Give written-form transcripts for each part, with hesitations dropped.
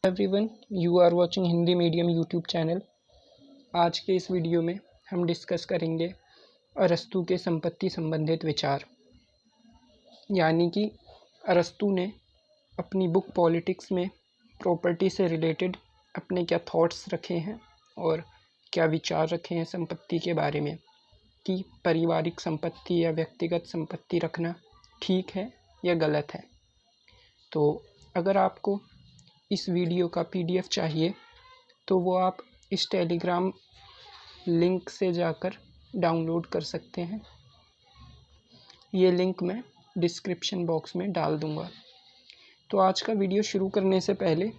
Everyone, you are watching Hindi medium YouTube channel. आज के इस वीडियो में हम डिस्कस करेंगे अरस्तू के संपत्ति संबंधित विचार। यानी कि अरस्तू ने अपनी बुक पॉलिटिक्स में प्रॉपर्टी से रिलेटेड अपने क्या थॉट्स रखे हैं और क्या विचार रखे हैं संपत्ति के बारे में, कि पारिवारिक संपत्ति या व्यक्तिगत संपत्ति रखना ठीक है या गलत है। तो अगर आपको इस वीडियो का PDF चाहिए तो वो आप इस टेलीग्राम लिंक से जाकर डाउनलोड कर सकते हैं। ये लिंक मैं डिस्क्रिप्शन बॉक्स में डाल दूँगा। तो आज का वीडियो शुरू करने से पहले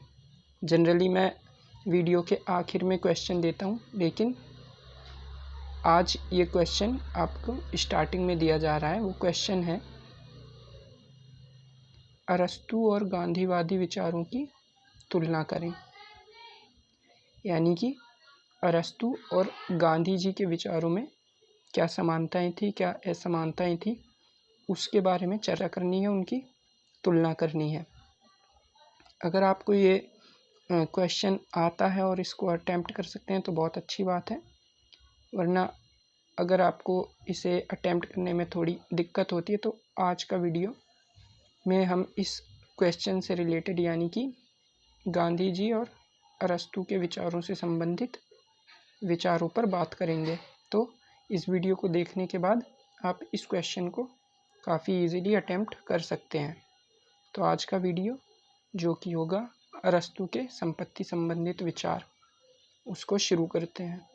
जनरली मैं वीडियो के आखिर में क्वेश्चन देता हूँ, लेकिन आज ये क्वेश्चन आपको स्टार्टिंग में दिया जा रहा है। वो क्वेश्चन है, अरस्तू और गांधीवादी विचारों की तुलना करें। यानी कि अरस्तू और गांधी जी के विचारों में क्या समानताएं थी, क्या असमानताएं थी, उसके बारे में चर्चा करनी है, उनकी तुलना करनी है। अगर आपको ये क्वेश्चन आता है और इसको अटेम्प्ट कर सकते हैं तो बहुत अच्छी बात है, वरना अगर आपको इसे अटेम्प्ट करने में थोड़ी दिक्कत होती है तो आज का वीडियो में हम इस क्वेश्चन से रिलेटेड यानी कि गांधी जी और अरस्तू के विचारों से संबंधित विचारों पर बात करेंगे। तो इस वीडियो को देखने के बाद आप इस क्वेश्चन को काफ़ी इजीली अटेम्प्ट कर सकते हैं। तो आज का वीडियो जो कि होगा अरस्तू के संपत्ति संबंधित विचार, उसको शुरू करते हैं।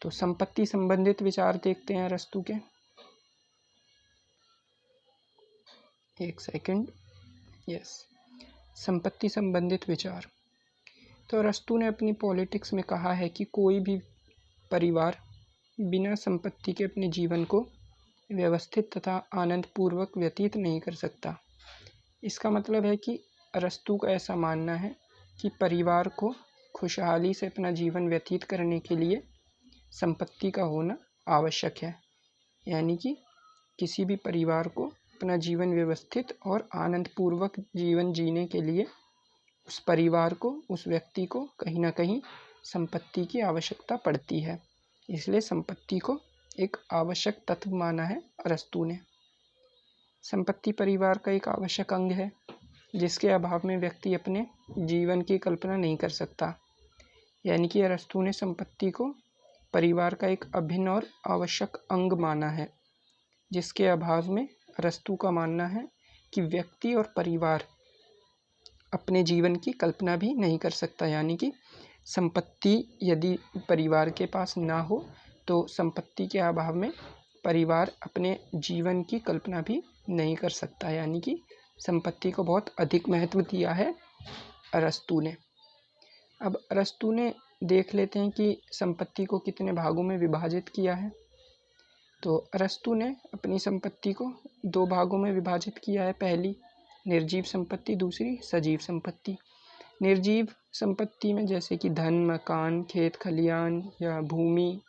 तो संपत्ति संबंधित विचार देखते हैं अरस्तू के। एक सेकंड, यस, संपत्ति संबंधित विचार। तो अरस्तू ने अपनी पॉलिटिक्स में कहा है कि कोई भी परिवार बिना संपत्ति के अपने जीवन को व्यवस्थित तथा आनंदपूर्वक व्यतीत नहीं कर सकता। इसका मतलब है कि अरस्तू का ऐसा मानना है कि परिवार को खुशहाली से अपना जीवन व्यतीत करने के लिए संपत्ति का होना आवश्यक है। यानी कि किसी भी परिवार को अपना जीवन व्यवस्थित और आनंदपूर्वक जीवन जीने के लिए उस परिवार को, उस व्यक्ति को कहीं ना कहीं संपत्ति की आवश्यकता पड़ती है। इसलिए संपत्ति को एक आवश्यक तत्व माना है अरस्तू ने। संपत्ति परिवार का एक आवश्यक अंग है जिसके अभाव में व्यक्ति अपने जीवन की कल्पना नहीं कर सकता। यानी कि अरस्तू ने संपत्ति को परिवार का एक अभिन्न और आवश्यक अंग माना है, जिसके अभाव में अरस्तू का मानना है कि व्यक्ति और परिवार अपने जीवन की कल्पना भी नहीं कर सकता। यानी कि संपत्ति यदि परिवार के पास ना हो तो संपत्ति के अभाव में परिवार अपने जीवन की कल्पना भी नहीं कर सकता। यानी कि संपत्ति को बहुत अधिक महत्व दिया है अरस्तू ने। अब अरस्तू ने देख लेते हैं कि संपत्ति को कितने भागों में विभाजित किया है। तो अरस्तू ने अपनी संपत्ति को 2 भागों में विभाजित किया है। पहली निर्जीव संपत्ति, दूसरी सजीव संपत्ति। निर्जीव संपत्ति में जैसे कि धन, मकान, खेत खलियान या भूमि,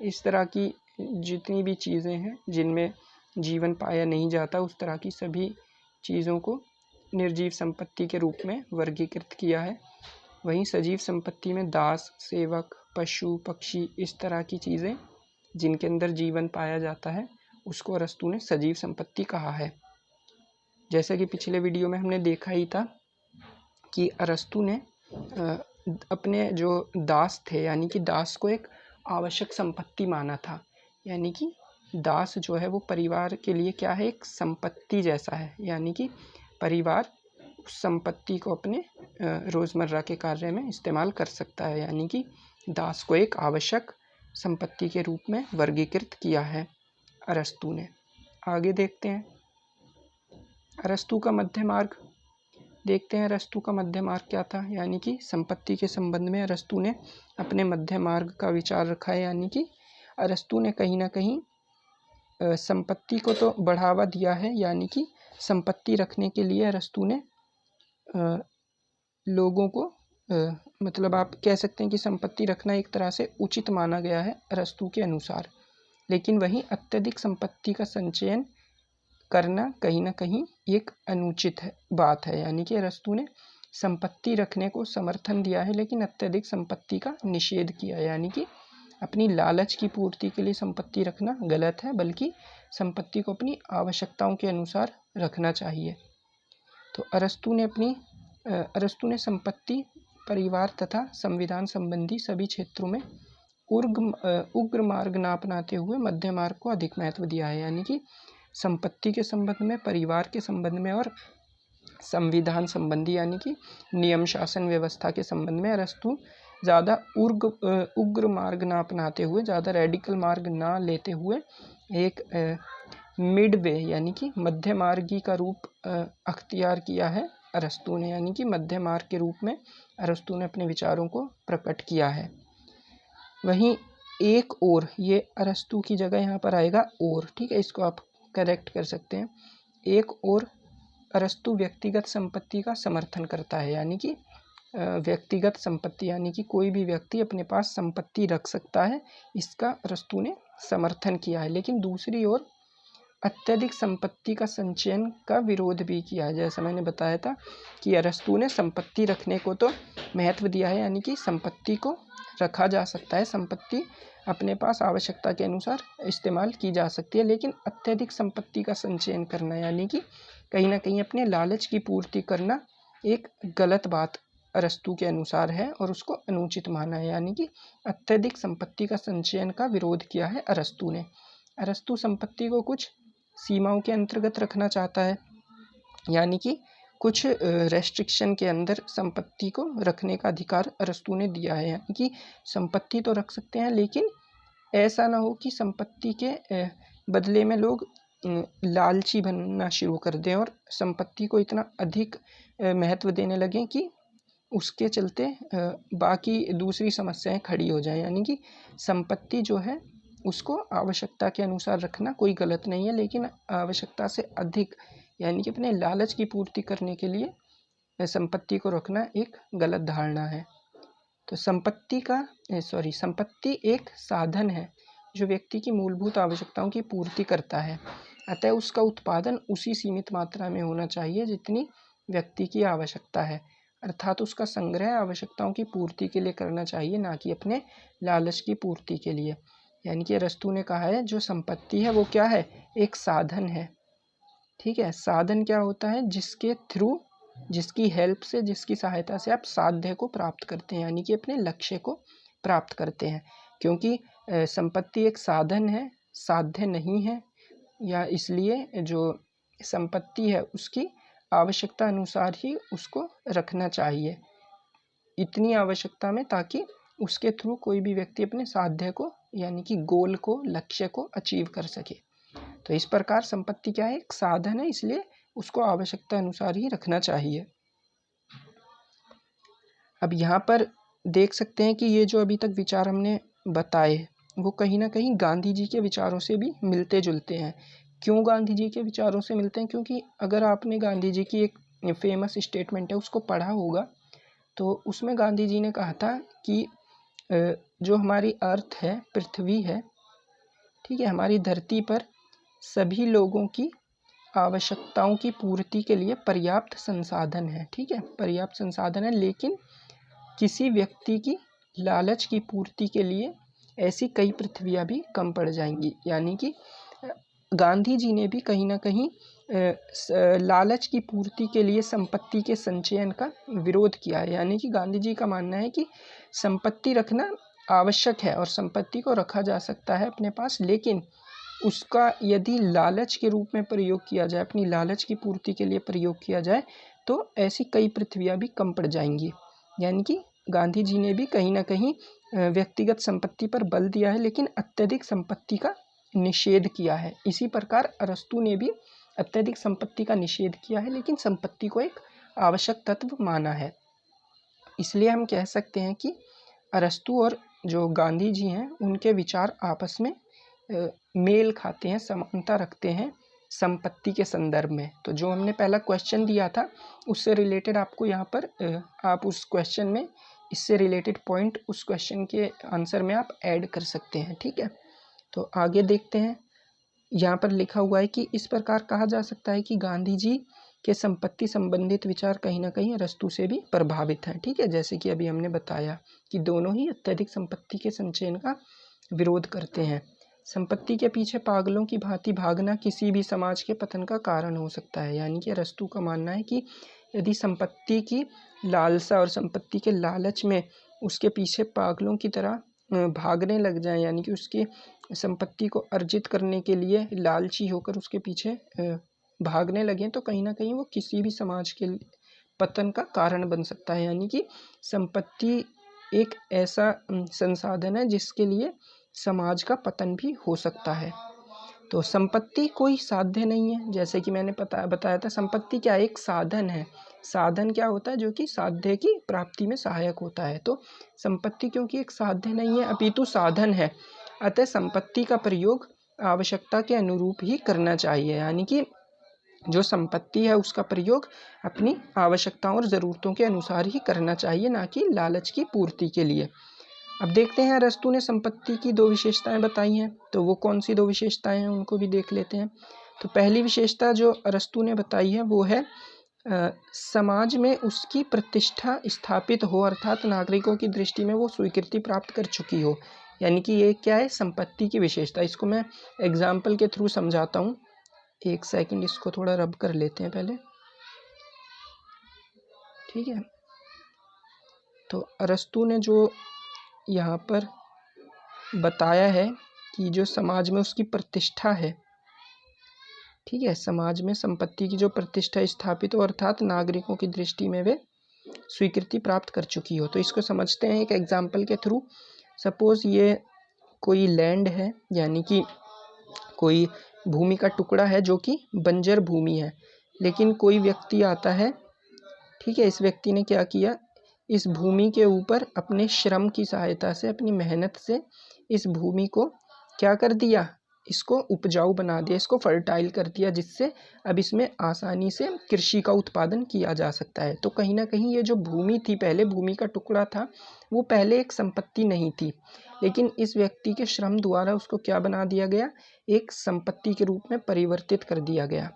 इस तरह की जितनी भी चीज़ें हैं जिनमें जीवन पाया नहीं जाता, उस तरह की सभी चीज़ों को निर्जीव संपत्ति के रूप में वर्गीकृत किया है। वहीं सजीव संपत्ति में दास, सेवक, पशु, पक्षी, इस तरह की चीज़ें जिनके अंदर जीवन पाया जाता है, उसको अरस्तू ने सजीव संपत्ति कहा है। जैसे कि पिछले वीडियो में हमने देखा ही था कि अरस्तू ने अपने जो दास थे, यानी कि दास को एक आवश्यक संपत्ति माना था। यानी कि दास जो है वो परिवार के लिए क्या है, एक संपत्ति जैसा है। यानी कि परिवार उस संपत्ति को अपने रोज़मर्रा के कार्य में इस्तेमाल कर सकता है। यानी कि दास को एक आवश्यक संपत्ति के रूप में वर्गीकृत किया है अरस्तू ने। आगे देखते हैं अरस्तू का मध्य मार्ग। देखते हैं अरस्तू का मध्य मार्ग क्या था। यानी कि संपत्ति के संबंध में अरस्तू ने अपने मध्य मार्ग का विचार रखा है। यानी कि अरस्तू ने कहीं ना कहीं संपत्ति को तो बढ़ावा दिया है। यानी कि संपत्ति रखने के लिए अरस्तू ने लोगों को मतलब आप कह सकते हैं कि संपत्ति रखना एक तरह से उचित माना गया है अरस्तू के अनुसार। लेकिन वहीं अत्यधिक संपत्ति का संचयन करना कहीं ना कहीं एक अनुचित बात है। यानी कि अरस्तु ने संपत्ति रखने को समर्थन दिया है लेकिन अत्यधिक संपत्ति का निषेध किया है। यानी कि अपनी लालच की पूर्ति के लिए संपत्ति रखना गलत है, बल्कि संपत्ति को अपनी आवश्यकताओं के अनुसार रखना चाहिए। तो अरस्तु ने संपत्ति, परिवार तथा संविधान संबंधी सभी क्षेत्रों में उग्र मार्ग न अपनाते हुए मध्य मार्ग को अधिक महत्व दिया है। यानी कि संपत्ति के संबंध में, परिवार के संबंध में और संविधान संबंधी यानी कि नियम शासन व्यवस्था के संबंध में अरस्तु ज़्यादा उग्र मार्ग ना अपनाते हुए, ज़्यादा रेडिकल मार्ग ना लेते हुए एक मिड वे यानी कि मध्य मार्गी का रूप अख्तियार किया है अरस्तु ने। यानी कि मध्य मार्ग के रूप में अरस्तु ने अपने विचारों को प्रकट किया है। वहीं एक और, ये अरस्तु की जगह यहाँ पर आएगा और, ठीक है, इसको आप करेक्ट कर सकते हैं। एक और अरस्तु व्यक्तिगत संपत्ति का समर्थन करता है। यानी कि व्यक्तिगत संपत्ति यानी कि कोई भी व्यक्ति अपने पास संपत्ति रख सकता है, इसका अरस्तु ने समर्थन किया है। लेकिन दूसरी ओर अत्यधिक संपत्ति का संचयन का विरोध भी किया है। जैसा मैंने बताया था कि अरस्तु ने संपत्ति रखने को तो महत्व दिया है, यानी कि संपत्ति को रखा जा सकता है, संपत्ति अपने पास आवश्यकता के अनुसार इस्तेमाल की जा सकती है, लेकिन अत्यधिक संपत्ति का संचयन करना यानी कि कहीं ना कहीं अपने लालच की पूर्ति करना एक गलत बात अरस्तु के अनुसार है और उसको अनुचित माना है। यानी कि अत्यधिक संपत्ति का संचयन का विरोध किया है अरस्तु ने। अरस्तु संपत्ति को कुछ सीमाओं के अंतर्गत रखना चाहता है, यानी कि कुछ रेस्ट्रिक्शन के अंदर संपत्ति को रखने का अधिकार अरस्तु ने दिया है। यानी कि संपत्ति तो रख सकते हैं, लेकिन ऐसा ना हो कि संपत्ति के बदले में लोग लालची बनना शुरू कर दें और संपत्ति को इतना अधिक महत्व देने लगें कि उसके चलते बाकी दूसरी समस्याएं खड़ी हो जाएं। यानी कि संपत्ति जो है उसको आवश्यकता के अनुसार रखना कोई गलत नहीं है, लेकिन आवश्यकता से अधिक यानी कि अपने लालच की पूर्ति करने के लिए संपत्ति को रखना एक गलत धारणा है। तो संपत्ति एक साधन है जो व्यक्ति की मूलभूत आवश्यकताओं की पूर्ति करता है, अतः उसका उत्पादन उसी सीमित मात्रा में होना चाहिए जितनी व्यक्ति की आवश्यकता है, अर्थात उसका संग्रह आवश्यकताओं की पूर्ति के लिए करना चाहिए, ना कि अपने लालच की पूर्ति के लिए। यानी कि अरस्तु ने कहा है जो संपत्ति है वो क्या है, एक साधन है। ठीक है, साधन क्या होता है, जिसके थ्रू, जिसकी हेल्प से, जिसकी सहायता से आप साध्य को प्राप्त करते हैं, यानी कि अपने लक्ष्य को प्राप्त करते हैं। क्योंकि संपत्ति एक साधन है, साध्य नहीं है, या इसलिए जो संपत्ति है उसकी आवश्यकता अनुसार ही उसको रखना चाहिए, इतनी आवश्यकता में ताकि उसके थ्रू कोई भी व्यक्ति अपने साध्य को यानी कि गोल को, लक्ष्य को अचीव कर सके। तो इस प्रकार संपत्ति क्या है, एक साधन है, इसलिए उसको आवश्यकता अनुसार ही रखना चाहिए। अब यहाँ पर देख सकते हैं कि ये जो अभी तक विचार हमने बताए वो कहीं ना कहीं गांधी जी के विचारों से भी मिलते जुलते हैं। क्यों गांधी जी के विचारों से मिलते हैं? क्योंकि अगर आपने गांधी जी की एक फेमस स्टेटमेंट है उसको पढ़ा होगा तो उसमें गांधी जी ने कहा था कि जो हमारी अर्थ है, पृथ्वी है, ठीक है, हमारी धरती पर सभी लोगों की आवश्यकताओं की पूर्ति के लिए पर्याप्त संसाधन है। ठीक है, पर्याप्त संसाधन है, लेकिन किसी व्यक्ति की लालच की पूर्ति के लिए ऐसी कई पृथ्वियाँ भी कम पड़ जाएंगी। यानी कि गांधी जी ने भी कहीं ना कहीं लालच की पूर्ति के लिए संपत्ति के संचयन का विरोध किया है। यानी कि गांधी जी का मानना है कि संपत्ति रखना आवश्यक है और संपत्ति को रखा जा सकता है अपने पास, लेकिन उसका यदि लालच के रूप में प्रयोग किया जाए, अपनी लालच की पूर्ति के लिए प्रयोग किया जाए तो ऐसी कई पृथ्वियाँ भी कम पड़ जाएंगी। यानी कि गांधी जी ने भी कहीं ना कहीं व्यक्तिगत संपत्ति पर बल दिया है, लेकिन अत्यधिक संपत्ति का निषेध किया है। इसी प्रकार अरस्तु ने भी अत्यधिक संपत्ति का निषेध किया है, लेकिन संपत्ति को एक आवश्यक तत्व माना है। इसलिए हम कह सकते हैं कि अरस्तु और जो गांधी जी हैं उनके विचार आपस में मेल खाते हैं, समानता रखते हैं संपत्ति के संदर्भ में। तो जो हमने पहला क्वेश्चन दिया था उससे रिलेटेड आपको यहाँ पर आप उस क्वेश्चन में इससे रिलेटेड पॉइंट उस क्वेश्चन के आंसर में आप ऐड कर सकते हैं। ठीक है, तो आगे देखते हैं। यहाँ पर लिखा हुआ है कि इस प्रकार कहा जा सकता है कि गांधी जी के संपत्ति संबंधित विचार कहीं ना कहीं अरस्तू से भी प्रभावित हैं। ठीक है, जैसे कि अभी हमने बताया कि दोनों ही अत्यधिक संपत्ति के संचयन का विरोध करते हैं। संपत्ति के पीछे पागलों की भांति भागना किसी भी समाज के पतन का कारण हो सकता है। यानी कि अरस्तू का मानना है कि यदि संपत्ति की लालसा और संपत्ति के लालच में उसके पीछे पागलों की तरह भागने लग जाए, यानी कि उसकी संपत्ति को अर्जित करने के लिए लालची होकर उसके पीछे भागने लगें, तो कहीं ना कहीं वो किसी भी समाज के पतन का कारण बन सकता है। यानी कि संपत्ति एक ऐसा संसाधन है जिसके लिए समाज का पतन भी हो सकता है। तो संपत्ति कोई साध्य नहीं है, जैसे कि मैंने बताया था, संपत्ति क्या एक साधन है। साधन क्या होता है? जो कि साध्य की प्राप्ति में सहायक होता है। तो संपत्ति क्योंकि एक साध्य नहीं है अपितु साधन है, अतः संपत्ति का प्रयोग आवश्यकता के अनुरूप ही करना चाहिए। यानी कि जो संपत्ति है उसका प्रयोग अपनी आवश्यकताओं और ज़रूरतों के अनुसार ही करना चाहिए, ना कि लालच की पूर्ति के लिए। अब देखते हैं अरस्तू ने संपत्ति की 2 विशेषताएं बताई हैं, तो वो कौन सी 2 विशेषताएं हैं उनको भी देख लेते हैं। तो पहली विशेषता जो अरस्तू ने बताई है वो है समाज में उसकी प्रतिष्ठा स्थापित हो, अर्थात नागरिकों की दृष्टि में वो स्वीकृति प्राप्त कर चुकी हो। यानी कि ये क्या है? संपत्ति की विशेषता। इसको मैं एग्जाम्पल के थ्रू समझाता हूँ। एक सेकंड, इसको थोड़ा रब कर लेते हैं पहले। ठीक है, तो अरस्तू ने जो यहाँ पर बताया है कि जो समाज में उसकी प्रतिष्ठा है, ठीक है, समाज में संपत्ति की जो प्रतिष्ठा स्थापित हो, अर्थात नागरिकों की दृष्टि में वे स्वीकृति प्राप्त कर चुकी हो। तो इसको समझते हैं एक एग्जाम्पल के थ्रू। सपोज ये कोई लैंड है, यानी कि कोई भूमि का टुकड़ा है जो कि बंजर भूमि है, लेकिन कोई व्यक्ति आता है, ठीक है, इस व्यक्ति ने क्या किया, इस भूमि के ऊपर अपने श्रम की सहायता से, अपनी मेहनत से इस भूमि को क्या कर दिया, इसको उपजाऊ बना दिया, इसको फर्टाइल कर दिया, जिससे अब इसमें आसानी से कृषि का उत्पादन किया जा सकता है। तो कहीं ना कहीं ये जो भूमि थी, पहले भूमि का टुकड़ा था, वो पहले एक संपत्ति नहीं थी, लेकिन इस व्यक्ति के श्रम द्वारा उसको क्या बना दिया गया, एक संपत्ति के रूप में परिवर्तित कर दिया गया।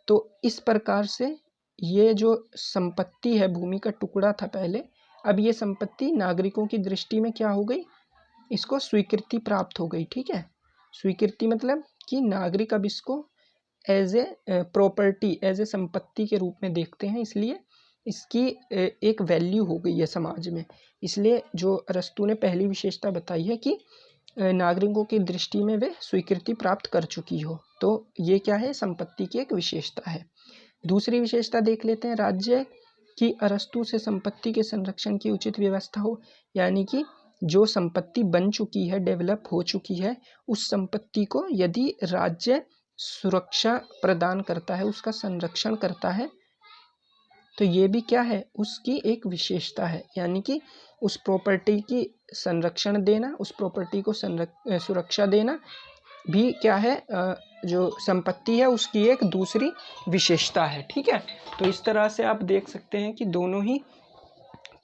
तो इस प्रकार से ये जो संपत्ति है, भूमि का टुकड़ा था पहले, अब ये संपत्ति नागरिकों की दृष्टि में क्या हो गई, इसको स्वीकृति प्राप्त हो गई। ठीक है, स्वीकृति मतलब कि नागरिक अब इसको as a property, as a संपत्ति के रूप में देखते हैं, इसलिए इसकी एक वैल्यू हो गई है समाज में। इसलिए जो अरस्तू ने पहली विशेषता बताई है कि नागरिकों की दृष्टि में वे स्वीकृति प्राप्त कर चुकी हो, तो ये क्या है, संपत्ति की एक विशेषता है। दूसरी विशेषता देख लेते हैं, राज्य की अरस्तू से संपत्ति के संरक्षण की उचित व्यवस्था हो। यानी कि जो संपत्ति बन चुकी है, डेवलप हो चुकी है, उस संपत्ति को यदि राज्य सुरक्षा प्रदान करता है, उसका संरक्षण करता है, तो ये भी क्या है, उसकी एक विशेषता है। यानी कि उस प्रॉपर्टी की संरक्षण देना, उस प्रॉपर्टी को सुरक्षा देना भी क्या है, जो संपत्ति है उसकी एक दूसरी विशेषता है। ठीक है, तो इस तरह से आप देख सकते हैं कि दोनों ही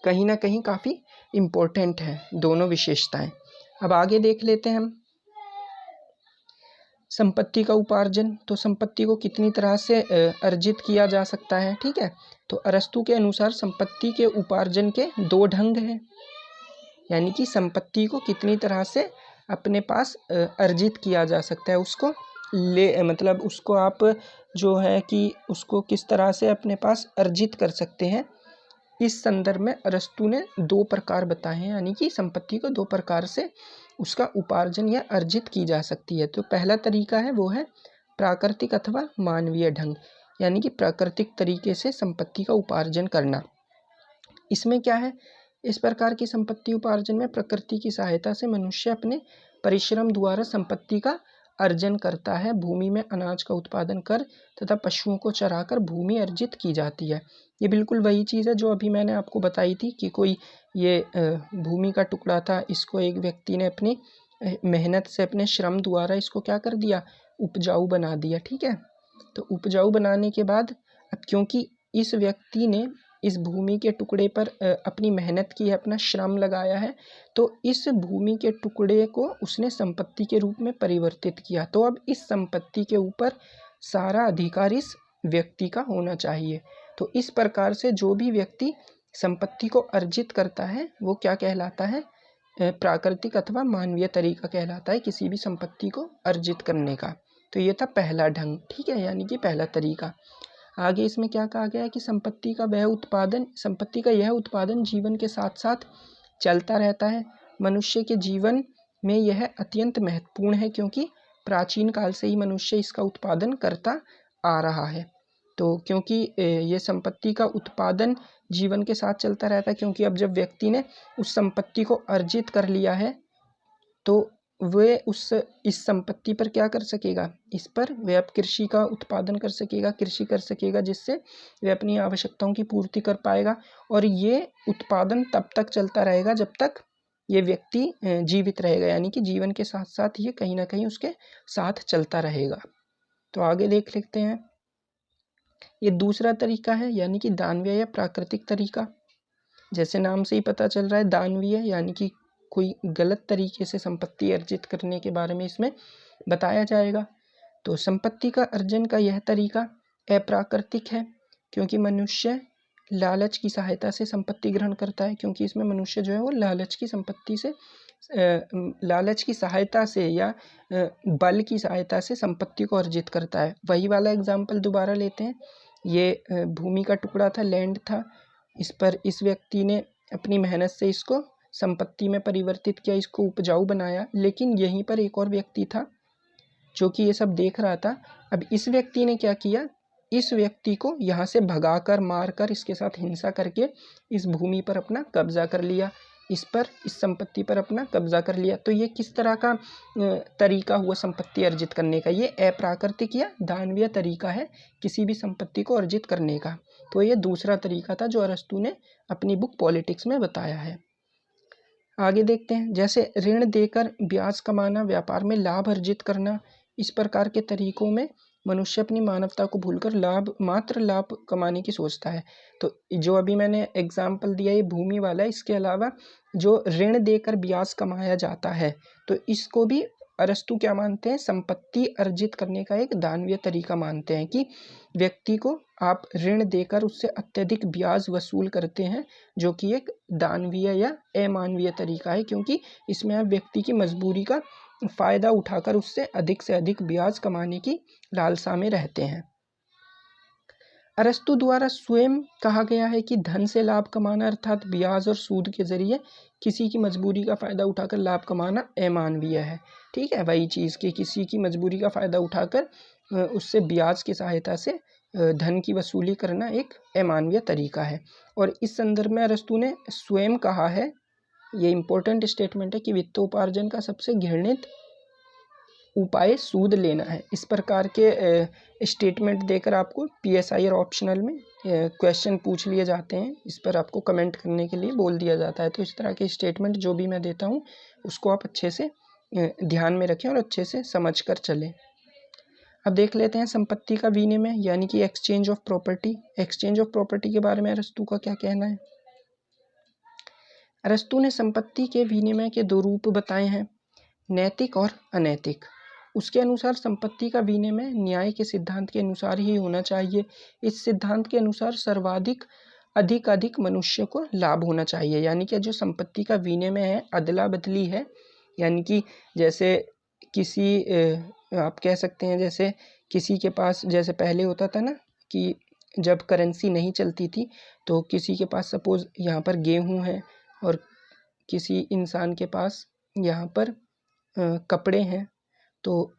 कहीं ना कहीं काफ़ी इम्पोर्टेंट है, दोनों विशेषताएं। अब आगे देख लेते हैं हम संपत्ति का उपार्जन। तो संपत्ति को कितनी तरह से अर्जित किया जा सकता है। ठीक है, तो अरस्तू के अनुसार संपत्ति के उपार्जन के 2 ढंग हैं। यानी कि संपत्ति को कितनी तरह से अपने पास अर्जित किया जा सकता है, उसको मतलब उसको आप जो है कि उसको किस तरह से अपने पास अर्जित कर सकते हैं। इस संदर्भ में अरस्तू ने 2 प्रकार बताए हैं, यानी कि संपत्ति को 2 प्रकार से उसका उपार्जन या अर्जित की जा सकती है। तो पहला तरीका है वो है प्राकृतिक अथवा मानवीय ढंग, यानी कि प्राकृतिक तरीके से संपत्ति का उपार्जन करना। इसमें क्या है, इस प्रकार की संपत्ति उपार्जन में प्रकृति की सहायता से मनुष्य अपने परिश्रम द्वारा संपत्ति का अर्जन करता है। भूमि में अनाज का उत्पादन कर तथा पशुओं को चराकर भूमि अर्जित की जाती है। ये बिल्कुल वही चीज़ है जो अभी मैंने आपको बताई थी कि कोई ये भूमि का टुकड़ा था, इसको एक व्यक्ति ने अपनी मेहनत से, अपने श्रम द्वारा इसको क्या कर दिया, उपजाऊ बना दिया। ठीक है, तो उपजाऊ बनाने के बाद अब क्योंकि इस व्यक्ति ने इस भूमि के टुकड़े पर अपनी मेहनत की है, अपना श्रम लगाया है, तो इस भूमि के टुकड़े को उसने संपत्ति के रूप में परिवर्तित किया। तो अब इस संपत्ति के ऊपर सारा अधिकार इस व्यक्ति का होना चाहिए। तो इस प्रकार से जो भी व्यक्ति संपत्ति को अर्जित करता है वो क्या कहलाता है? प्राकृतिक अथवा मानवीय तरीका कहलाता है किसी भी संपत्ति को अर्जित करने का। तो ये था पहला ढंग, ठीक है, यानी कि पहला तरीका। आगे इसमें क्या कहा गया है कि संपत्ति का यह उत्पादन जीवन के साथ साथ चलता रहता है। मनुष्य के जीवन में यह अत्यंत महत्वपूर्ण है क्योंकि प्राचीन काल से ही मनुष्य इसका उत्पादन करता आ रहा है। तो क्योंकि ये संपत्ति का उत्पादन जीवन के साथ चलता रहता है, क्योंकि अब जब व्यक्ति ने उस संपत्ति को अर्जित कर लिया है तो वे इस संपत्ति पर क्या कर सकेगा? इस पर वे अब कृषि का उत्पादन कर सकेगा, कृषि कर सकेगा, जिससे वे अपनी आवश्यकताओं की पूर्ति कर पाएगा। और ये उत्पादन तब तक चलता रहेगा जब तक ये व्यक्ति जीवित रहेगा, यानी कि जीवन के साथ साथ ये कहीं ना कहीं उसके साथ चलता रहेगा। तो आगे देख लेते हैं। ये दूसरा तरीका है, यानी कि दानवीय या प्राकृतिक तरीका। जैसे नाम से ही पता चल रहा है, दानवीय यानी कि कोई गलत तरीके से संपत्ति अर्जित करने के बारे में इसमें बताया जाएगा। तो संपत्ति का अर्जन का यह तरीका अप्राकृतिक है क्योंकि मनुष्य लालच की सहायता से संपत्ति ग्रहण करता है, क्योंकि इसमें मनुष्य जो है वो लालच की सहायता से या बल की सहायता से संपत्ति को अर्जित करता है। वही वाला एग्जाम्पल दोबारा लेते हैं। ये भूमि का टुकड़ा था, लैंड था, इस पर इस व्यक्ति ने अपनी मेहनत से इसको संपत्ति में परिवर्तित किया, इसको उपजाऊ बनाया। लेकिन यहीं पर एक और व्यक्ति था जो कि ये सब देख रहा था। अब इस व्यक्ति ने क्या किया? इस व्यक्ति को यहाँ से भगाकर, मारकर, इसके साथ हिंसा करके इस भूमि पर अपना कब्जा कर लिया, इस संपत्ति पर अपना कब्जा कर लिया। तो ये किस तरह का तरीका हुआ संपत्ति अर्जित करने का? ये अप्राकृतिक या दानवीय तरीका है किसी भी संपत्ति को अर्जित करने का। तो ये दूसरा तरीका था जो अरस्तु ने अपनी बुक पॉलिटिक्स में बताया है। आगे देखते हैं। जैसे ऋण देकर ब्याज कमाना, व्यापार में लाभ अर्जित करना, इस प्रकार के तरीकों में मनुष्य अपनी मानवता को भूलकर मात्र लाभ कमाने की सोचता है। तो जो अभी मैंने एग्जाम्पल दिया ये भूमि वाला है, इसके अलावा जो ऋण देकर ब्याज कमाया जाता है तो इसको भी अरस्तु क्या मानते हैं? संपत्ति अर्जित करने का एक दानवीय तरीका मानते हैं कि व्यक्ति को आप ऋण देकर उससे अत्यधिक ब्याज वसूल करते हैं, जो कि एक दानवीय या अमानवीय तरीका है, क्योंकि इसमें आप व्यक्ति की मजबूरी का फायदा उठाकर उससे अधिक से अधिक ब्याज कमाने की लालसा में रहते हैं। अरस्तु द्वारा स्वयं कहा गया है कि धन से लाभ कमाना अर्थात ब्याज और सूद के जरिए किसी की मजबूरी का फ़ायदा उठाकर लाभ कमाना अमानवीय है। ठीक है, वही चीज़ कि किसी की मजबूरी का फ़ायदा उठाकर उससे ब्याज की सहायता से धन की वसूली करना एक अमानवीय तरीका है। और इस संदर्भ में अरस्तु ने स्वयं कहा है, ये इम्पोर्टेंट स्टेटमेंट है, कि वित्तोपार्जन का सबसे घृणित उपाय सूद लेना है। इस प्रकार के स्टेटमेंट देकर आपको PSI और ऑप्शनल में क्वेश्चन पूछ लिए जाते हैं, इस पर आपको कमेंट करने के लिए बोल दिया जाता है। तो इस तरह के स्टेटमेंट जो भी मैं देता हूँ उसको आप अच्छे से ध्यान में रखें और अच्छे से समझ कर चलें। अब देख लेते हैं संपत्ति का विनिमय, यानी कि exchange of property. Exchange of property के बारे में अरस्तु का क्या कहना है? अरस्तु ने संपत्ति के विनिमय के दो रूप बताए हैं, नैतिक और अनैतिक। उसके अनुसार संपत्ति का विनिमय न्याय के सिद्धांत के अनुसार ही होना चाहिए। इस सिद्धांत के अनुसार सर्वाधिक अधिक मनुष्य को लाभ होना चाहिए, यानी कि जो संपत्ति का विनिमय है अदला बदली है, यानी कि जैसे किसी आप कह सकते हैं जैसे किसी के पास, जैसे पहले होता था ना कि जब करेंसी नहीं चलती थी तो किसी के पास सपोज यहाँ पर गेहूँ है और किसी इंसान के पास यहाँ पर कपड़े हैं, तो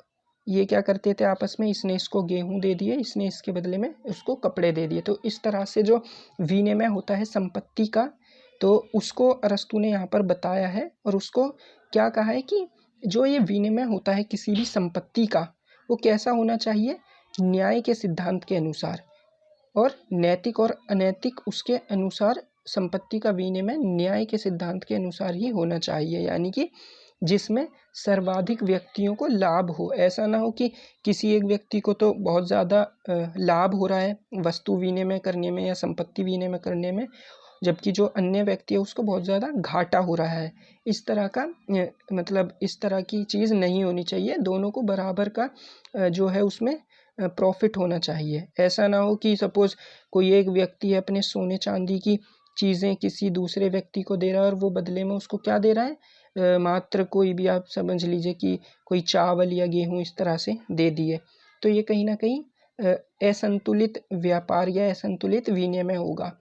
ये क्या करते थे आपस में, इसने इसको गेहूं दे दिए, इसने इसके बदले में उसको कपड़े दे दिए। तो इस तरह से जो विनिमय होता है संपत्ति का, तो उसको अरस्तु ने यहाँ पर बताया है। और उसको क्या कहा है कि जो ये विनिमय होता है किसी भी संपत्ति का, वो कैसा होना चाहिए? न्याय के सिद्धांत के अनुसार। और नैतिक और अनैतिक उसके अनुसार संपत्ति का विनिमय न्याय के सिद्धांत के अनुसार ही होना चाहिए, यानी कि जिसमें सर्वाधिक व्यक्तियों को लाभ हो। ऐसा ना हो कि किसी एक व्यक्ति को तो बहुत ज़्यादा लाभ हो रहा है वस्तु विनिमय करने में या संपत्ति विनिमय करने में, जबकि जो अन्य व्यक्ति है उसको बहुत ज़्यादा घाटा हो रहा है। इस तरह का मतलब इस तरह की चीज़ नहीं होनी चाहिए। दोनों को बराबर का जो है उसमें प्रॉफिट होना चाहिए। ऐसा ना हो कि सपोज़ कोई एक व्यक्ति अपने सोने चांदी की चीज़ें किसी दूसरे व्यक्ति को दे रहा है और वो बदले में उसको क्या दे रहा है, मात्र कोई भी आप समझ लीजिए कि कोई चावल या गेहूँ इस तरह से दे दिए, तो ये कहीं ना कहीं असंतुलित व्यापार या असंतुलित विनिमय होगा।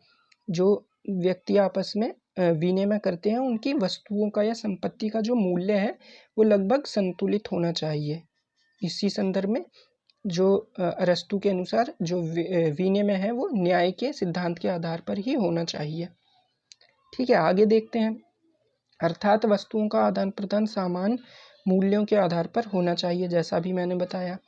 जो व्यक्ति आपस में विनिमय करते हैं उनकी वस्तुओं का या संपत्ति का जो मूल्य है वो लगभग संतुलित होना चाहिए। इसी संदर्भ में जो अरस्तू के अनुसार जो विनिमय है वो न्याय के सिद्धांत के आधार पर ही होना चाहिए। ठीक है, आगे देखते हैं। अर्थात वस्तुओं का आदान प्रदान समान मूल्यों के आधार पर होना चाहिए, जैसा भी मैंने बताया।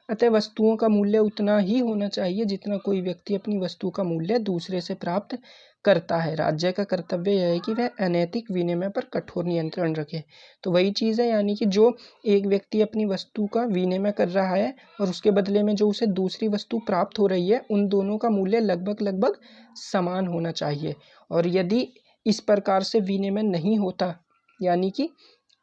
अतः वस्तुओं का मूल्य उतना ही होना चाहिए जितना कोई व्यक्ति अपनी वस्तु का मूल्य दूसरे से प्राप्त करता है। राज्य का कर्तव्य यह है कि वह अनैतिक विनिमय पर कठोर नियंत्रण रखे। तो वही चीज़ है, यानी कि जो एक व्यक्ति अपनी वस्तु का विनिमय कर रहा है और उसके बदले में जो उसे दूसरी वस्तु प्राप्त हो रही है, उन दोनों का मूल्य लगभग लगभग समान होना चाहिए। और यदि इस प्रकार से विनिमय नहीं होता, यानी कि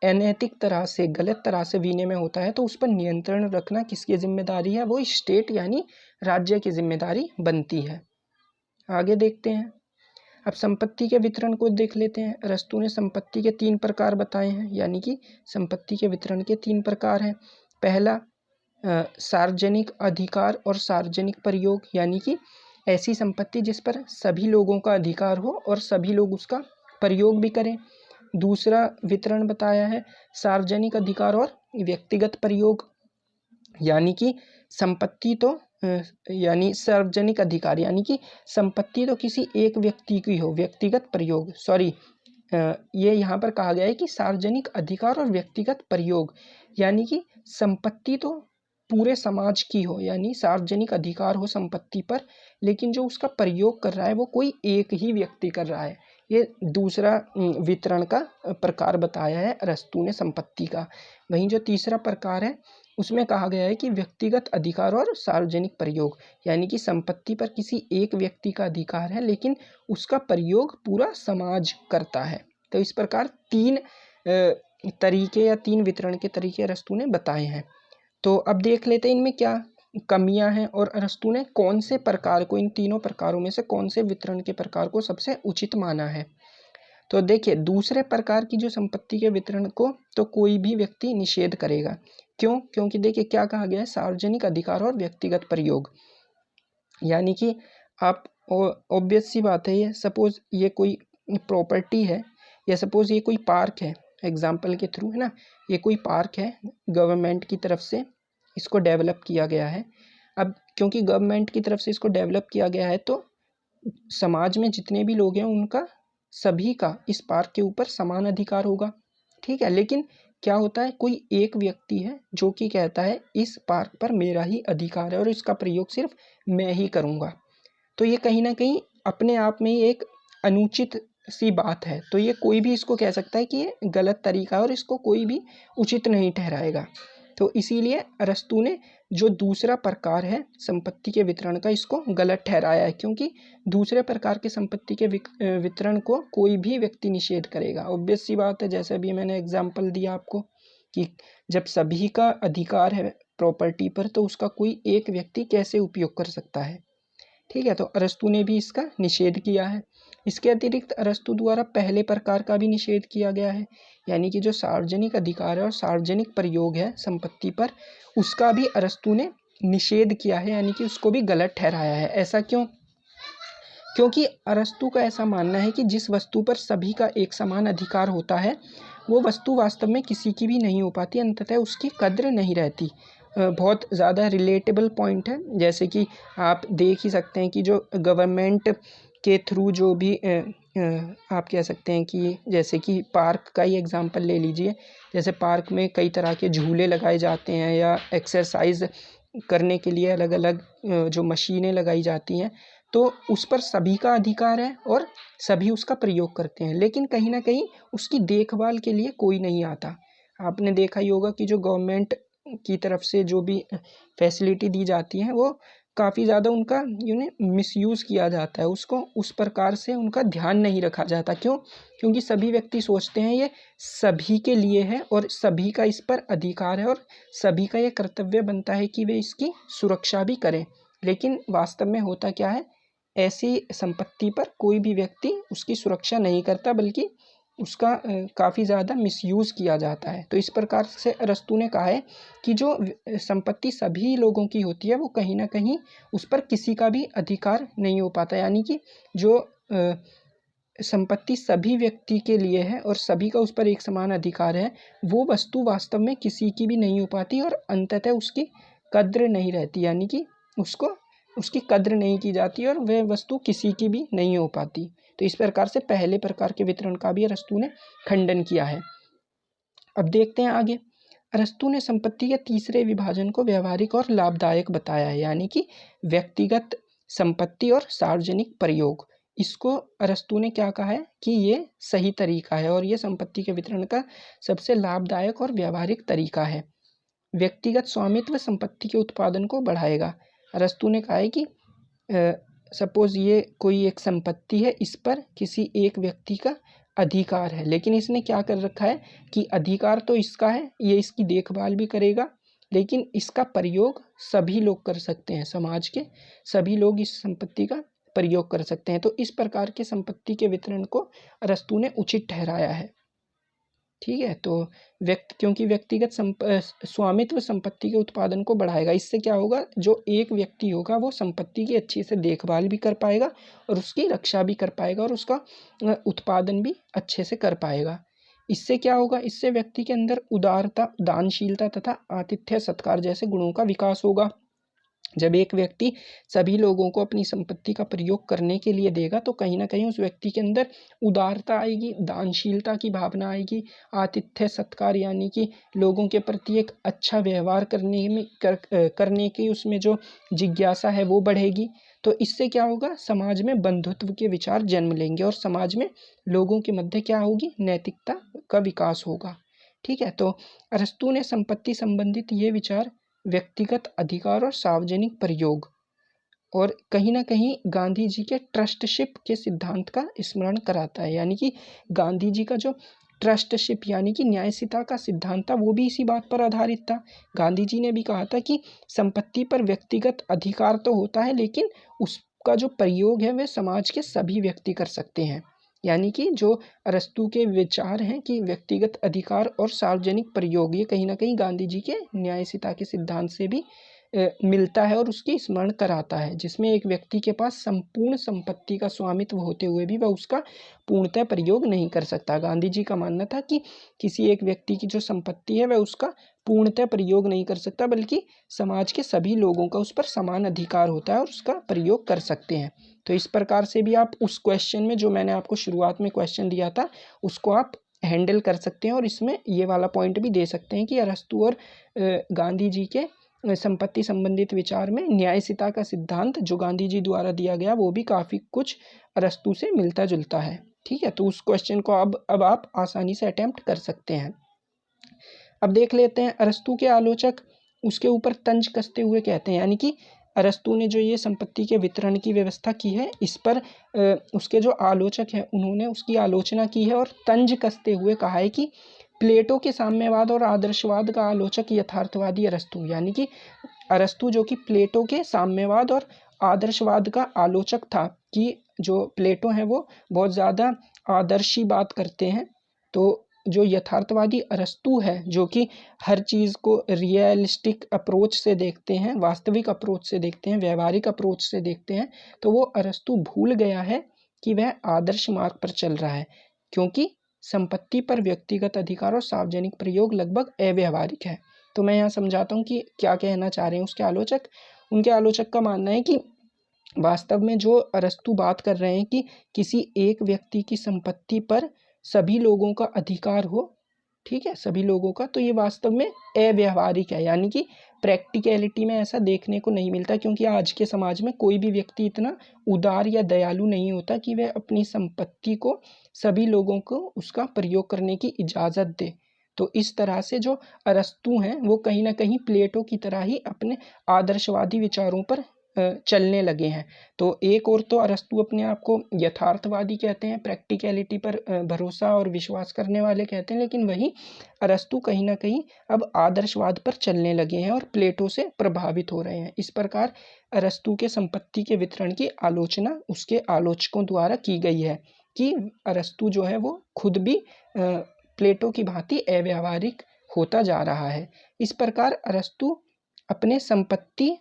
अनैतिक तरह से, गलत तरह से विनिमय होता है, तो उस पर नियंत्रण रखना किसकी जिम्मेदारी है? वो स्टेट यानी राज्य की जिम्मेदारी बनती है। आगे देखते हैं। अब संपत्ति के वितरण को देख लेते हैं। अरस्तू ने संपत्ति के 3 प्रकार बताए हैं, यानी कि संपत्ति के वितरण के 3 प्रकार हैं। पहला सार्वजनिक अधिकार और सार्वजनिक प्रयोग, यानी कि ऐसी संपत्ति जिस पर सभी लोगों का अधिकार हो और सभी लोग उसका प्रयोग भी करें। दूसरा वितरण बताया है सार्वजनिक अधिकार और व्यक्तिगत प्रयोग, यानी कि संपत्ति तो यानी सार्वजनिक अधिकार, यानी कि संपत्ति तो किसी एक व्यक्ति की हो, व्यक्तिगत प्रयोग ये यहाँ पर कहा गया है कि सार्वजनिक अधिकार और व्यक्तिगत प्रयोग, यानी कि संपत्ति तो पूरे समाज की हो, यानी सार्वजनिक अधिकार हो संपत्ति पर, लेकिन जो उसका प्रयोग कर रहा है वो कोई एक ही व्यक्ति कर रहा है। ये दूसरा वितरण का प्रकार बताया है अरस्तू ने संपत्ति का। वहीं जो तीसरा प्रकार है उसमें कहा गया है कि व्यक्तिगत अधिकार और सार्वजनिक प्रयोग, यानी कि संपत्ति पर किसी एक व्यक्ति का अधिकार है लेकिन उसका प्रयोग पूरा समाज करता है। तो इस प्रकार 3 तरीके या 3 वितरण के तरीके अरस्तू ने बताए हैं। तो अब देख लेते हैं इनमें क्या कमियां हैं और अरस्तू ने कौन से प्रकार को, इन तीनों प्रकारों में से कौन से वितरण के प्रकार को सबसे उचित माना है। तो देखिए, दूसरे प्रकार की जो संपत्ति के वितरण को तो कोई भी व्यक्ति निषेध करेगा। क्यों? क्योंकि देखिए क्या कहा गया है, सार्वजनिक अधिकार और व्यक्तिगत प्रयोग, यानी कि आप ऑब्वियस सी बात है, ये सपोज ये कोई प्रॉपर्टी है या सपोज ये कोई पार्क है, एग्जाम्पल के थ्रू है ना, ये कोई पार्क है, गवर्नमेंट की तरफ से इसको डेवलप किया गया है। अब क्योंकि गवर्नमेंट की तरफ से इसको डेवलप किया गया है तो समाज में जितने भी लोग हैं उनका, सभी का इस पार्क के ऊपर समान अधिकार होगा। ठीक है, लेकिन क्या होता है, कोई एक व्यक्ति है जो कि कहता है इस पार्क पर मेरा ही अधिकार है और इसका प्रयोग सिर्फ मैं ही करूँगा। तो ये कहीं ना कहीं अपने आप में ही एक अनुचित सी बात है। तो ये कोई भी इसको कह सकता है कि ये गलत तरीका है और इसको कोई भी उचित नहीं ठहराएगा। तो इसीलिए अरस्तू ने जो दूसरा प्रकार है संपत्ति के वितरण का, इसको गलत ठहराया है, क्योंकि दूसरे प्रकार के संपत्ति के वितरण को कोई भी व्यक्ति निषेध करेगा। ऑब्वियस सी बात है, जैसे अभी मैंने एग्जाम्पल दिया आपको कि जब सभी का अधिकार है प्रॉपर्टी पर तो उसका कोई एक व्यक्ति कैसे उपयोग कर सकता है। ठीक है, तो अरस्तू ने भी इसका निषेध किया है। इसके अतिरिक्त अरस्तू द्वारा पहले प्रकार का भी निषेध किया गया है, यानी कि जो सार्वजनिक अधिकार है और सार्वजनिक प्रयोग है संपत्ति पर, उसका भी अरस्तू ने निषेध किया है, यानी कि उसको भी गलत ठहराया है। ऐसा क्यों? क्योंकि अरस्तू का ऐसा मानना है कि जिस वस्तु पर सभी का एक समान अधिकार होता है वो वस्तु वास्तव में किसी की भी नहीं हो पाती, अंततः उसकी कद्र नहीं रहती। बहुत ज़्यादा रिलेटेबल पॉइंट है, जैसे कि आप देख ही सकते हैं कि जो गवर्नमेंट के थ्रू जो भी आप कह सकते हैं कि जैसे कि पार्क का ही एग्जांपल ले लीजिए। जैसे पार्क में कई तरह के झूले लगाए जाते हैं या एक्सरसाइज करने के लिए अलग अलग जो मशीनें लगाई जाती हैं, तो उस पर सभी का अधिकार है और सभी उसका प्रयोग करते हैं, लेकिन कहीं ना कहीं उसकी देखभाल के लिए कोई नहीं आता। आपने देखा ही होगा कि जो गवर्नमेंट की तरफ से जो भी फैसिलिटी दी जाती है वो काफ़ी ज़्यादा उनका मिसयूज़ किया जाता है, उसको उस प्रकार से उनका ध्यान नहीं रखा जाता। क्यों? क्योंकि सभी व्यक्ति सोचते हैं ये सभी के लिए है और सभी का इस पर अधिकार है और सभी का ये कर्तव्य बनता है कि वे इसकी सुरक्षा भी करें। लेकिन वास्तव में होता क्या है, ऐसी संपत्ति पर कोई भी व्यक्ति उसकी सुरक्षा नहीं करता, बल्कि उसका काफ़ी ज़्यादा मिसयूज़ किया जाता है। तो इस प्रकार से अरस्तू ने कहा है कि जो संपत्ति सभी लोगों की होती है वो कहीं न कहीं उस पर किसी का भी अधिकार नहीं हो पाता। यानी कि जो संपत्ति सभी व्यक्ति के लिए है और सभी का उस पर एक समान अधिकार है, वो वस्तु वास्तव में किसी की भी नहीं हो पाती और अंततः उसकी कद्र नहीं रहती। यानी कि उसको उसकी कद्र नहीं की जाती और वह वस्तु किसी की भी नहीं हो पाती। तो इस प्रकार से पहले प्रकार के वितरण का भी अरस्तू ने खंडन किया है। अब देखते हैं आगे। अरस्तू ने संपत्ति के तीसरे विभाजन को व्यवहारिक और लाभदायक बताया है, यानी कि व्यक्तिगत संपत्ति और सार्वजनिक प्रयोग। इसको अरस्तू ने क्या कहा है कि ये सही तरीका है और ये संपत्ति के वितरण का सबसे लाभदायक और व्यवहारिक तरीका है। व्यक्तिगत स्वामित्व संपत्ति के उत्पादन को बढ़ाएगा। अरस्तू ने कहा है कि सपोज ये कोई एक संपत्ति है, इस पर किसी एक व्यक्ति का अधिकार है, लेकिन इसने क्या कर रखा है कि अधिकार तो इसका है, ये इसकी देखभाल भी करेगा, लेकिन इसका प्रयोग सभी लोग कर सकते हैं, समाज के सभी लोग इस संपत्ति का प्रयोग कर सकते हैं। तो इस प्रकार के संपत्ति के वितरण को अरस्तू ने उचित ठहराया है। ठीक है, तो क्योंकि व्यक्तिगत स्वामित्व संपत्ति के उत्पादन को बढ़ाएगा। इससे क्या होगा, जो एक व्यक्ति होगा वो संपत्ति की अच्छी से देखभाल भी कर पाएगा और उसकी रक्षा भी कर पाएगा और उसका उत्पादन भी अच्छे से कर पाएगा। इससे क्या होगा, इससे व्यक्ति के अंदर उदारता, दानशीलता तथा आतिथ्य सत्कार जैसे गुणों का विकास होगा। जब एक व्यक्ति सभी लोगों को अपनी संपत्ति का प्रयोग करने के लिए देगा तो कहीं ना कहीं उस व्यक्ति के अंदर उदारता आएगी, दानशीलता की भावना आएगी, आतिथ्य सत्कार यानी कि लोगों के प्रति एक अच्छा व्यवहार करने की उसमें जो जिज्ञासा है वो बढ़ेगी। तो इससे क्या होगा, समाज में बंधुत्व के विचार जन्म लेंगे और समाज में लोगों के मध्य क्या होगी, नैतिकता का विकास होगा। ठीक है, तो अरस्तू ने संपत्ति संबंधित ये विचार व्यक्तिगत अधिकार और सार्वजनिक प्रयोग और कहीं ना कहीं गांधी जी के ट्रस्टशिप के सिद्धांत का स्मरण कराता है। यानी कि गांधी जी का जो ट्रस्टशिप यानी कि न्यायशीलता का सिद्धांत था वो भी इसी बात पर आधारित था। गांधी जी ने भी कहा था कि संपत्ति पर व्यक्तिगत अधिकार तो होता है, लेकिन उसका जो प्रयोग है वह समाज के सभी व्यक्ति कर सकते हैं। यानी कि जो अरस्तू के विचार हैं कि व्यक्तिगत अधिकार और सार्वजनिक प्रयोग, ये कहीं ना कहीं गांधी जी के न्यायशीलता के सिद्धांत से भी मिलता है और उसकी स्मरण कराता है, जिसमें एक व्यक्ति के पास संपूर्ण संपत्ति का स्वामित्व होते हुए भी वह उसका पूर्णतः प्रयोग नहीं कर सकता। गांधी जी का मानना था कि किसी एक व्यक्ति की जो संपत्ति है वह उसका पूर्णतः प्रयोग नहीं कर सकता, बल्कि समाज के सभी लोगों का उस पर समान अधिकार होता है और उसका प्रयोग कर सकते हैं। तो इस प्रकार से भी आप उस क्वेश्चन में जो मैंने आपको शुरुआत में क्वेश्चन दिया था उसको आप हैंडल कर सकते हैं और इसमें ये वाला पॉइंट भी दे सकते हैं कि अरस्तू और गांधी जी के संपत्ति संबंधित विचार में न्यायशीलता का सिद्धांत जो गांधी जी द्वारा दिया गया वो भी काफ़ी कुछ अरस्तू से मिलता जुलता है। ठीक है, तो उस क्वेश्चन को अब आप आसानी से अटेम्प्ट कर सकते हैं। अब देख लेते हैं अरस्तू के आलोचक उसके ऊपर तंज कसते हुए कहते हैं, यानी कि अरस्तू ने जो ये संपत्ति के वितरण की व्यवस्था की है इस पर उसके जो आलोचक हैं उन्होंने उसकी आलोचना की है और तंज कसते हुए कहा है कि प्लेटो के साम्यवाद और आदर्शवाद का आलोचक यथार्थवादी अरस्तू, यानी कि अरस्तू जो कि प्लेटो के साम्यवाद और आदर्शवाद का आलोचक था कि जो प्लेटो है वो बहुत ज़्यादा आदर्शी बात करते हैं, तो जो यथार्थवादी अरस्तू है जो कि हर चीज़ को रियलिस्टिक अप्रोच से देखते हैं, वास्तविक अप्रोच से देखते हैं, व्यवहारिक अप्रोच से देखते हैं, तो वो अरस्तू भूल गया है कि वह आदर्श मार्ग पर चल रहा है, क्योंकि संपत्ति पर व्यक्तिगत अधिकार और सार्वजनिक प्रयोग लगभग अव्यावहारिक है। तो मैं यहाँ समझाता हूँ कि क्या कहना चाह रहे हैं उसके आलोचक। उनके आलोचक का मानना है कि वास्तव में जो अरस्तू बात कर रहे हैं कि किसी एक व्यक्ति की संपत्ति पर सभी लोगों का अधिकार हो, ठीक है, सभी लोगों का, तो ये वास्तव में अव्यावहारिक है, यानी कि प्रैक्टिकलिटी में ऐसा देखने को नहीं मिलता, क्योंकि आज के समाज में कोई भी व्यक्ति इतना उदार या दयालु नहीं होता कि वह अपनी संपत्ति को सभी लोगों को उसका प्रयोग करने की इजाज़त दे। तो इस तरह से जो अरस्तु हैं वो कहीं ना कहीं प्लेटो की तरह ही अपने आदर्शवादी विचारों पर चलने लगे हैं। तो एक और तो अरस्तु अपने आप को यथार्थवादी कहते हैं, प्रैक्टिकलिटी पर भरोसा और विश्वास करने वाले कहते हैं, लेकिन वही अरस्तु कहीं ना कहीं अब आदर्शवाद पर चलने लगे हैं और प्लेटो से प्रभावित हो रहे हैं। इस प्रकार अरस्तु के संपत्ति के वितरण की आलोचना उसके आलोचकों द्वारा की गई है कि अरस्तु जो है वो खुद भी प्लेटो की भांति अव्यावहारिक होता जा रहा है। इस प्रकार अरस्तु अपने संपत्ति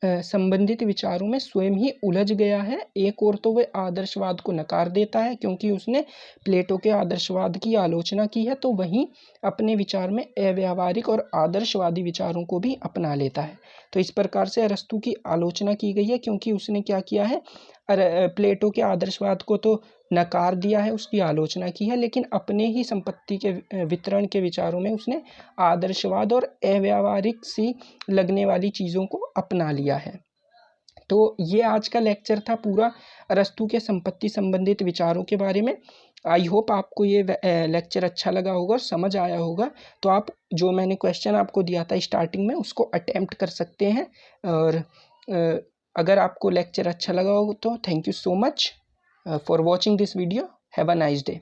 संबंधित विचारों में स्वयं ही उलझ गया है। एक ओर तो वह आदर्शवाद को नकार देता है क्योंकि उसने प्लेटो के आदर्शवाद की आलोचना की है, तो वहीं अपने विचार में अव्यावहारिक और आदर्शवादी विचारों को भी अपना लेता है। तो इस प्रकार से अरस्तु की आलोचना की गई है क्योंकि उसने क्या किया है, प्लेटो के आदर्शवाद को तो नकार दिया है, उसकी आलोचना की है, लेकिन अपने ही संपत्ति के वितरण के विचारों में उसने आदर्शवाद और अव्यावहारिक सी लगने वाली चीज़ों को अपना लिया है। तो ये आज का लेक्चर था पूरा अरस्तु के संपत्ति संबंधित विचारों के बारे में। आई होप आपको ये लेक्चर अच्छा लगा होगा और समझ आया होगा। तो आप जो मैंने क्वेश्चन आपको दिया था स्टार्टिंग में उसको अटेम्प्ट कर सकते हैं। और अगर आपको लेक्चर अच्छा लगा हो तो thank you so much for watching this video. Have a nice day.